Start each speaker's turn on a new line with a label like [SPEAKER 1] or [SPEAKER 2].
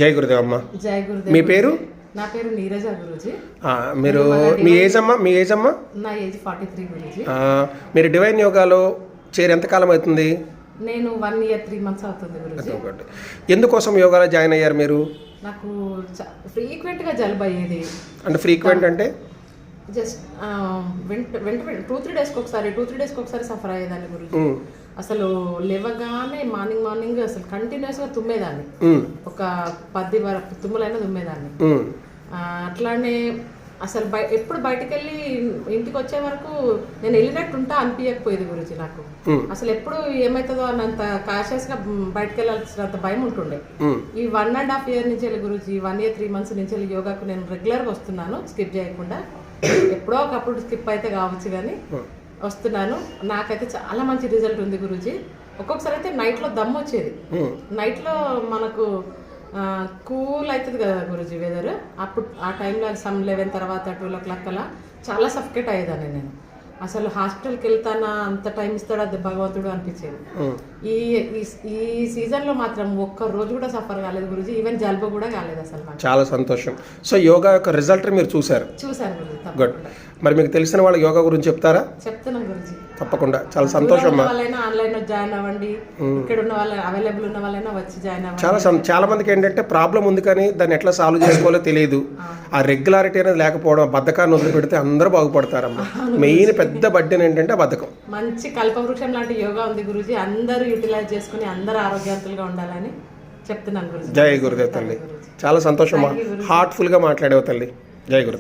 [SPEAKER 1] జై గురుదేవ్ అమ్మ.
[SPEAKER 2] జై గురుదేవ్.
[SPEAKER 1] మీ పేరు?
[SPEAKER 2] నా పేరు నీరజ గురూజీ.
[SPEAKER 1] మీరు మీ ఏజ్ అమ్మా? మీ ఏజ్ అమ్మా?
[SPEAKER 2] నా ఏజ్ 43 గురూజీ.
[SPEAKER 1] మీరు డివైన్ యోగాలో చేరి ఎంతకాలం అవుతుంది?
[SPEAKER 2] నేను 1 year 3 months అవుతుంది గురూజీ.
[SPEAKER 1] ఎందుకోసం యోగాలో జాయిన్ అయ్యారు మీరు?
[SPEAKER 2] నాకు ఫ్రీక్వెంట్గా జలుబు అయ్యేది.
[SPEAKER 1] అంటే ఫ్రీక్వెంట్ అంటే
[SPEAKER 2] జస్ట్ వెంట 2-3 daysకి ఒకసారి సఫర్ అయ్యేదాన్ని గురూజీ. అసలు లేవగానే మార్నింగ్ అసలు కంటిన్యూస్గా తుమ్మేదాన్ని. ఒక 10 వరకు తుమ్ములైనా తుమ్మేదాన్ని. అట్లానే అసలు ఎప్పుడు బయటకు వెళ్ళి ఇంటికి వచ్చే వరకు నేను వెళ్ళినట్టుంటా అనిపించకపోయేది గురించి నాకు. అసలు ఎప్పుడు ఏమవుతుందో అన్నంత కాషియస్గా బయటకు వెళ్ళాల్సినంత భయం ఉంటుండే. ఈ 1.5 year నుంచి వెళ్ళి గురించి 1 year 3 months నుంచి వెళ్ళి యోగాకు నేను రెగ్యులర్గా వస్తున్నాను, స్కిప్ చేయకుండా. ఎప్పుడో ఒకప్పుడు స్కిప్ అయితే కావచ్చు కానీ వస్తున్నాను. నాకైతే చాలా మంచి రిజల్ట్ ఉంది గురూజీ. ఒక్కొక్కసారి అయితే నైట్లో దమ్ము వచ్చేది. నైట్లో మనకు కూల్ అవుతుంది కదా గురూజీ వెదర్. అప్పుడు ఆ టైంలో సమ్ 11 తర్వాత 12 o'clock అలా చాలా సఫికేట్ అయ్యేదాన్ని నేను. అసలు హాస్పిటల్కి వెళ్తానా అంత టైం ఇస్తాడు అది భగవంతుడు అనిపించేది. ఈ సీజన్లో మాత్రం ఒక్క రోజు కూడా సఫర్ కాలేదు గురూజీ. ఈవెన్ జలుబు కూడా కాలేదు అసలు.
[SPEAKER 1] చాలా సంతోషం. సో యోగా యొక్క రిజల్ట్ మీరు చూసారు?
[SPEAKER 2] చూసాను గురూజీ.
[SPEAKER 1] గుడ్. మరి మీకు తెలిసిన వాళ్ళ యోగా గురించి చెప్తారా?
[SPEAKER 2] చెప్తున్నాను గురూజీ.
[SPEAKER 1] తప్పకుండా. చాలా సంతోషం.
[SPEAKER 2] వాళ్ళైనా ఆన్లైన్లో జాయిన్ అవ్వండి, ఇక్కడ ఉన్న వాళ్ళ అవైలబుల్ ఉన్న వాళ్ళైనా వచ్చి జాయిన్
[SPEAKER 1] అవ్వండి. చాలా మందికి ఏంటంటే ప్రాబ్లం ఉంది కానీ దాన్ని ఎట్లా సాల్వ్ చేసుకోవాలో తెలియదు. ఆ రెగ్యులారిటీ అనేది లేకపోవడం, బద్ధకాన్ని వదిలిపెడితే అందరూ బాగుపడతారమ్మా. మెయిన్ పెద్ద బడ్డెన్ ఏంటంటే బద్ధకం. మంచి
[SPEAKER 2] కల్పవృక్షం లాంటి యోగా ఉంది గురూజీ. అందరూ యూటిలైజ్ చేసుకుని అందరూ ఆరోగ్యవంతులుగా ఉండాలని చెప్తున్నాను గురూజీ.
[SPEAKER 1] జై గురుదేవ్ తల్లి. చాలా సంతోషం. హార్ట్ఫుల్గా మాట్లాడేవు తల్లి. జై గురుదేవ్.